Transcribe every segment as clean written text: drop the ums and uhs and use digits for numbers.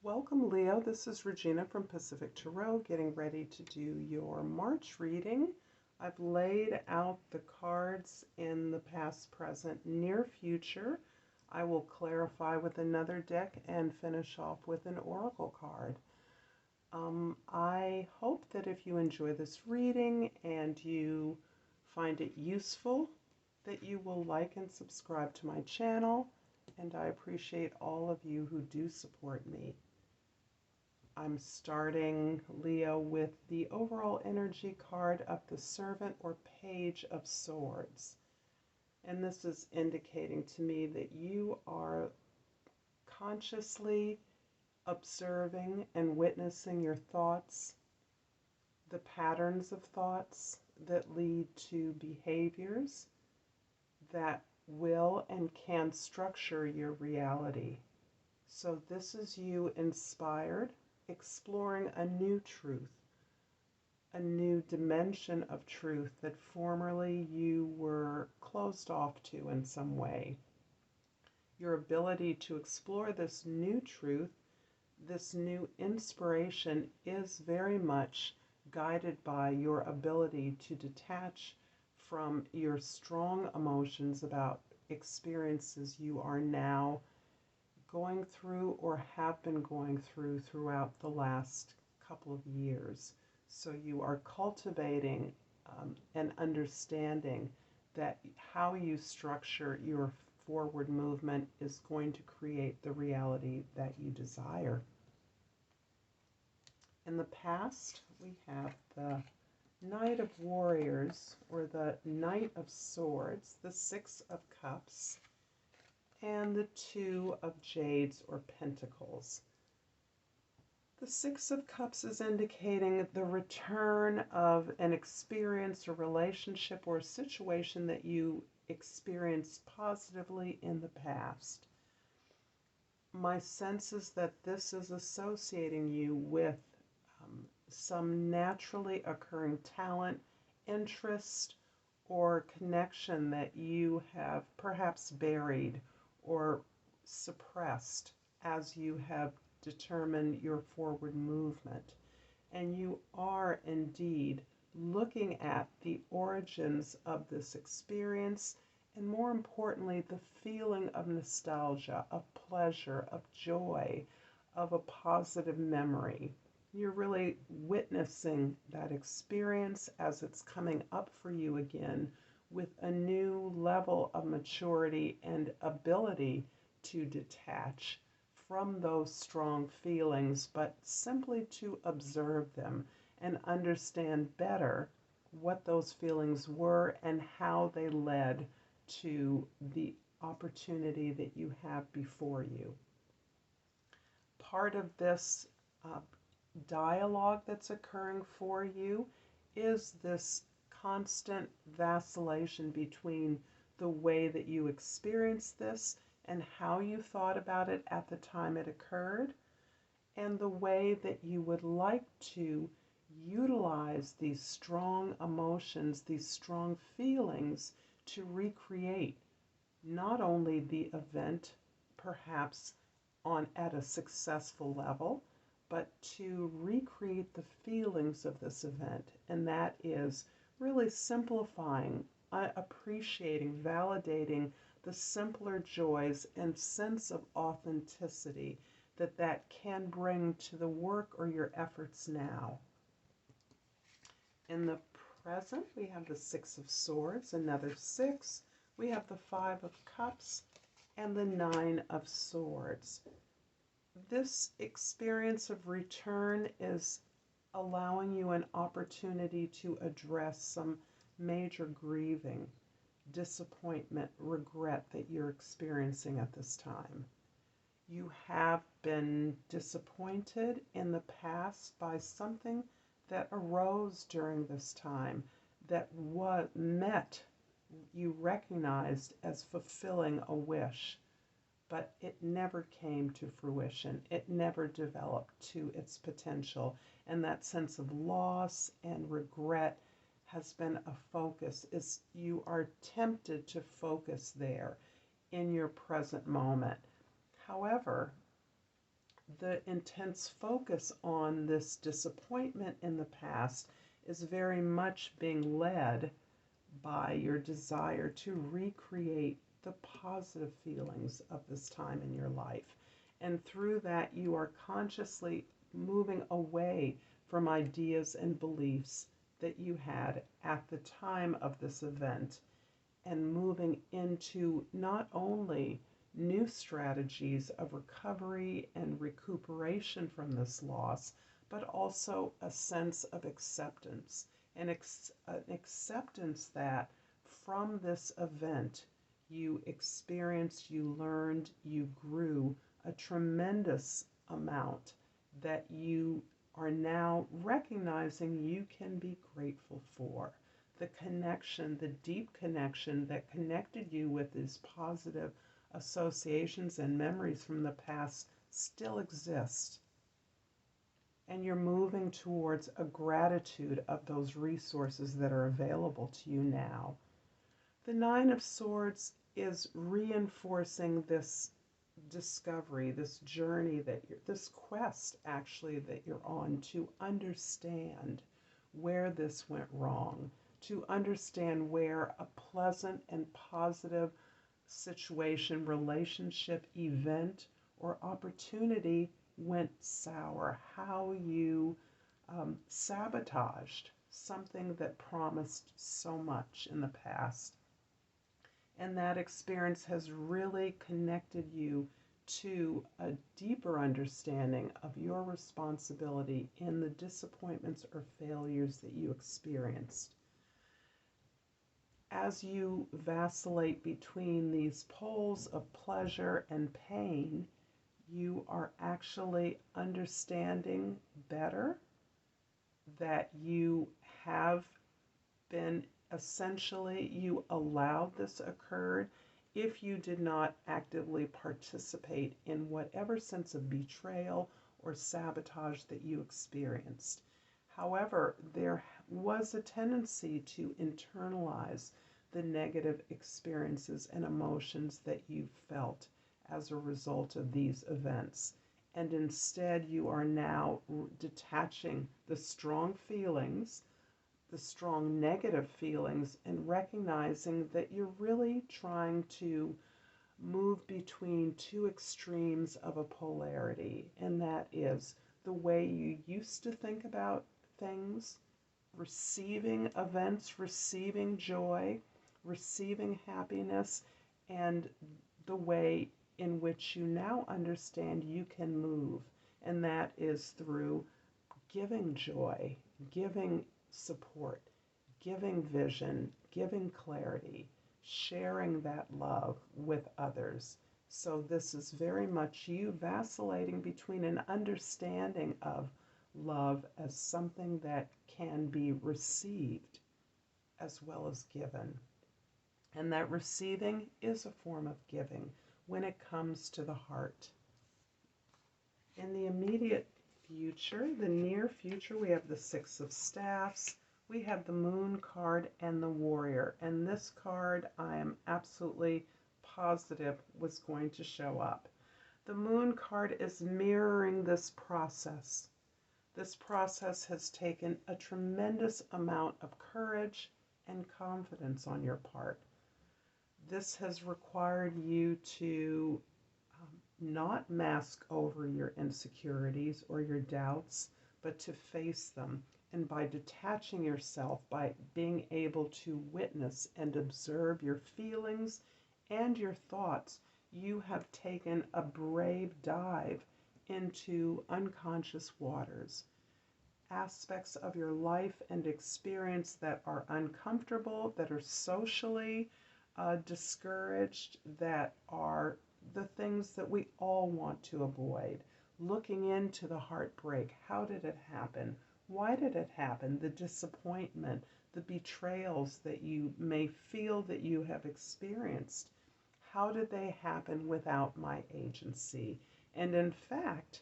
Welcome, Leo. This is Regina from Pacific Tarot, getting ready to do your March reading. I've laid out the cards in the past, present, near future. I will clarify with another deck and finish off with an oracle card. I hope that if you enjoy this reading and you find it useful, that you will like and subscribe to my channel, and I appreciate all of you who do support me. I'm starting, Leo, with the overall energy card of the Servant or Page of Swords. And this is indicating to me that you are consciously observing and witnessing your thoughts, the patterns of thoughts that lead to behaviors that will and can structure your reality. So this is you inspired, exploring a new truth, a new dimension of truth that formerly you were closed off to in some way. Your ability to explore this new truth, this new inspiration, is very much guided by your ability to detach from your strong emotions about experiences you are now going through or have been going through throughout the last couple of years. So you are cultivating an understanding that how you structure your forward movement is going to create the reality that you desire. In the past, we have the Knight of Warriors, or the Knight of Swords, the Six of Cups, and the Two of Jades or Pentacles. The Six of Cups is indicating the return of an experience or relationship or situation that you experienced positively in the past. My sense is that this is associating you with some naturally occurring talent, interest, or connection that you have perhaps buried or suppressed as you have determined your forward movement. And you are indeed looking at the origins of this experience, and more importantly, the feeling of nostalgia, of pleasure, of joy, of a positive memory. You're really witnessing that experience as it's coming up for you again, with a new level of maturity and ability to detach from those strong feelings, but simply to observe them and understand better what those feelings were and how they led to the opportunity that you have before you. Part of this dialogue that's occurring for you is this constant vacillation between the way that you experienced this and how you thought about it at the time it occurred, and the way that you would like to utilize these strong emotions, these strong feelings, to recreate not only the event perhaps at a successful level, but to recreate the feelings of this event. And that is really simplifying, appreciating, validating the simpler joys and sense of authenticity that can bring to the work or your efforts now. In the present, we have the Six of Swords, another six. We have the Five of Cups and the Nine of Swords. This experience of return is allowing you an opportunity to address some major grieving, disappointment, regret that you're experiencing at this time. You have been disappointed in the past by something that arose during this time that you recognized as fulfilling a wish, but it never came to fruition. It never developed to its potential. And that sense of loss and regret has been a focus. You are tempted to focus there in your present moment. However, the intense focus on this disappointment in the past is very much being led by your desire to recreate the positive feelings of this time in your life. And through that, you are consciously moving away from ideas and beliefs that you had at the time of this event and moving into not only new strategies of recovery and recuperation from this loss, but also a sense of acceptance, an acceptance that from this event you experienced, you learned, you grew a tremendous amount that you are now recognizing you can be grateful for. The connection, the deep connection that connected you with these positive associations and memories from the past still exist. And you're moving towards a gratitude of those resources that are available to you now. The Nine of Swords is reinforcing this discovery, this journey this quest actually that you're on to understand where this went wrong, to understand where a pleasant and positive situation, relationship, event, or opportunity went sour, how you sabotaged something that promised so much in the past. And that experience has really connected you to a deeper understanding of your responsibility in the disappointments or failures that you experienced. As you vacillate between these poles of pleasure and pain, you are actually understanding better that you have been essentially, you allowed this occurred if you did not actively participate in whatever sense of betrayal or sabotage that you experienced. However, there was a tendency to internalize the negative experiences and emotions that you felt as a result of these events. And instead, you are now detaching the strong feelings, the strong negative feelings, and recognizing that you're really trying to move between two extremes of a polarity, and that is the way you used to think about things, receiving events, receiving joy, receiving happiness, and the way in which you now understand you can move, and that is through giving joy, giving support, giving vision, giving clarity, sharing that love with others. So this is very much you vacillating between an understanding of love as something that can be received as well as given. And that receiving is a form of giving when it comes to the heart. In the immediate future, the near future, we have the Six of Staffs, we have the Moon card and the Warrior. And this card I am absolutely positive was going to show up. The Moon card is mirroring this process. This process has taken a tremendous amount of courage and confidence on your part. This has required you to not mask over your insecurities or your doubts, but to face them. And by detaching yourself, by being able to witness and observe your feelings and your thoughts, you have taken a brave dive into unconscious waters. Aspects of your life and experience that are uncomfortable, that are socially discouraged, that are the things that we all want to avoid. Looking into the heartbreak. How did it happen? Why did it happen? The disappointment, the betrayals that you may feel that you have experienced. How did they happen without my agency? And in fact,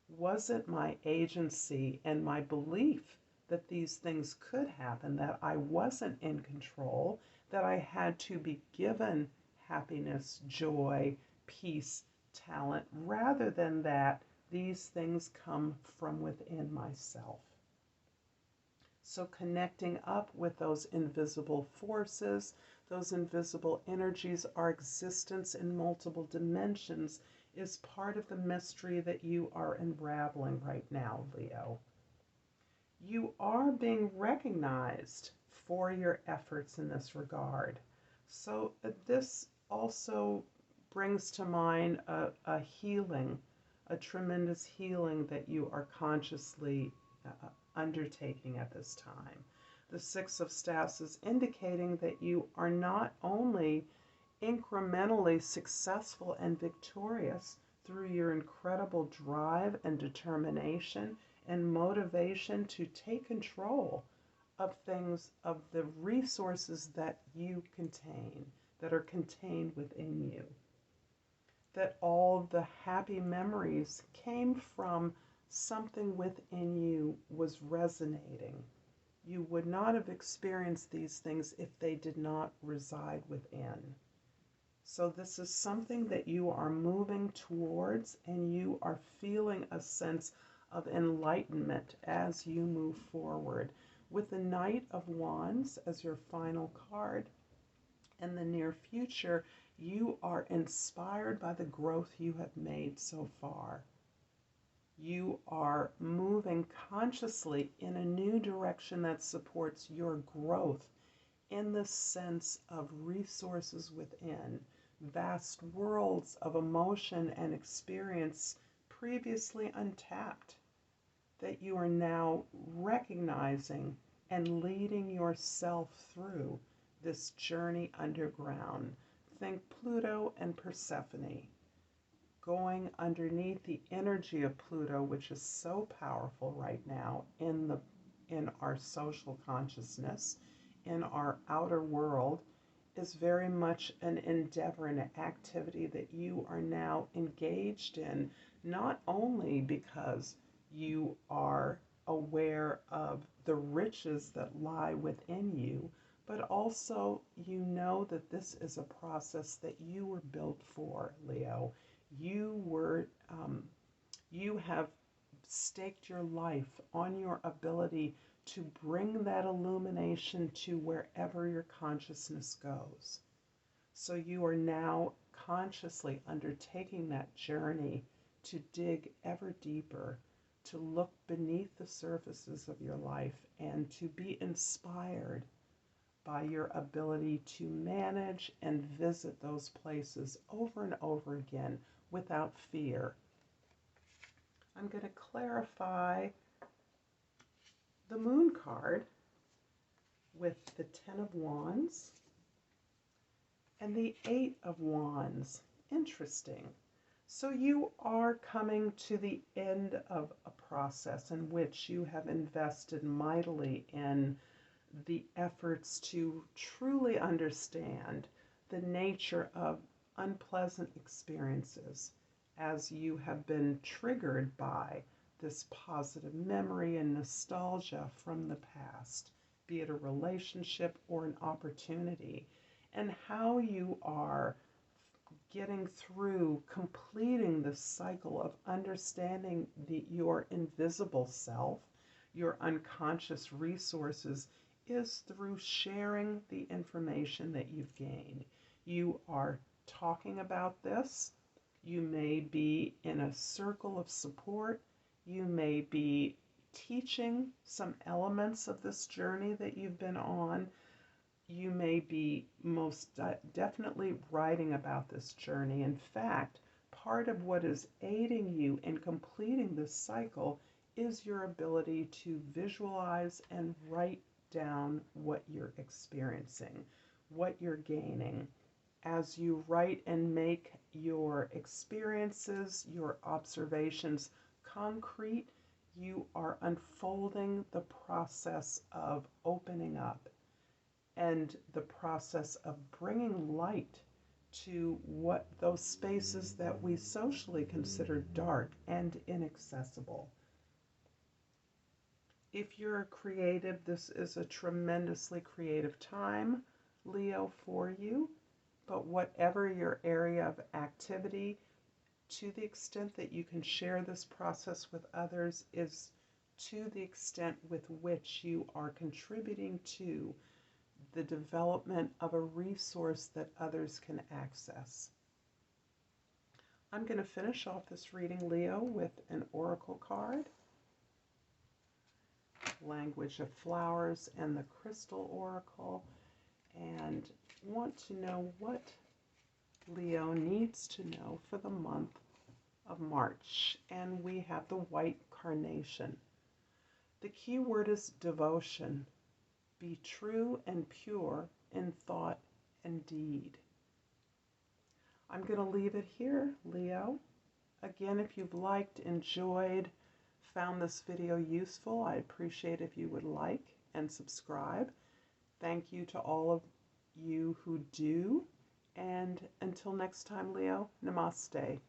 was it my agency and my belief that these things could happen, that I wasn't in control, that I had to be given happiness, joy, peace, talent, rather than that These things come from within myself. So connecting up with those invisible forces, those invisible energies, our existence in multiple dimensions is part of the mystery that you are unraveling right now, Leo. You are being recognized for your efforts in this regard. So this also brings to mind a healing, a tremendous healing that you are consciously undertaking at this time. The Six of Staffs is indicating that you are not only incrementally successful and victorious through your incredible drive and determination and motivation to take control of things, of the resources that you contain, that are contained within you. That all the happy memories came from something within you was resonating. You would not have experienced these things if they did not reside within. So this is something that you are moving towards, and you are feeling a sense of enlightenment as you move forward. With the Knight of Wands as your final card, in the near future, you are inspired by the growth you have made so far. You are moving consciously in a new direction that supports your growth in the sense of resources within, vast worlds of emotion and experience previously untapped, that you are now recognizing and leading yourself through this journey underground. Think Pluto and Persephone, going underneath the energy of Pluto, which is so powerful right now in our social consciousness, in our outer world, is very much an endeavor and an activity that you are now engaged in, not only because you are aware of the riches that lie within you, but also you know that this is a process that you were built for, Leo. You have staked your life on your ability to bring that illumination to wherever your consciousness goes. So you are now consciously undertaking that journey to dig ever deeper, to look beneath the surfaces of your life, and to be inspired by your ability to manage and visit those places over and over again without fear. I'm going to clarify the Moon card with the Ten of Wands and the Eight of Wands. Interesting. So you are coming to the end of a process in which you have invested mightily in the efforts to truly understand the nature of unpleasant experiences as you have been triggered by this positive memory and nostalgia from the past, be it a relationship or an opportunity, and how you are getting through, completing the cycle of understanding your invisible self, your unconscious resources, is through sharing the information that you've gained. You are talking about this. You may be in a circle of support. You may be teaching some elements of this journey that you've been on. You may be most definitely writing about this journey. In fact, part of what is aiding you in completing this cycle is your ability to visualize and write down what you're experiencing, what you're gaining. As you write and make your experiences, your observations concrete, you are unfolding the process of opening up and the process of bringing light to what those spaces that we socially consider dark and inaccessible. If you're a creative, this is a tremendously creative time, Leo, for you. But whatever your area of activity, To the extent that you can share this process with others is to the extent with which you are contributing to the development of a resource that others can access. I'm going to finish off this reading, Leo, with an oracle card, Language of Flowers, and the Crystal Oracle, and want to know what Leo needs to know for the month of March. And we have the white carnation. The key word is devotion. Be true and pure in thought and deed. I'm going to leave it here, Leo. Again, if you've liked, enjoyed, found this video useful, I appreciate if you would like and subscribe. Thank you to all of you who do. And until next time, Leo, Namaste.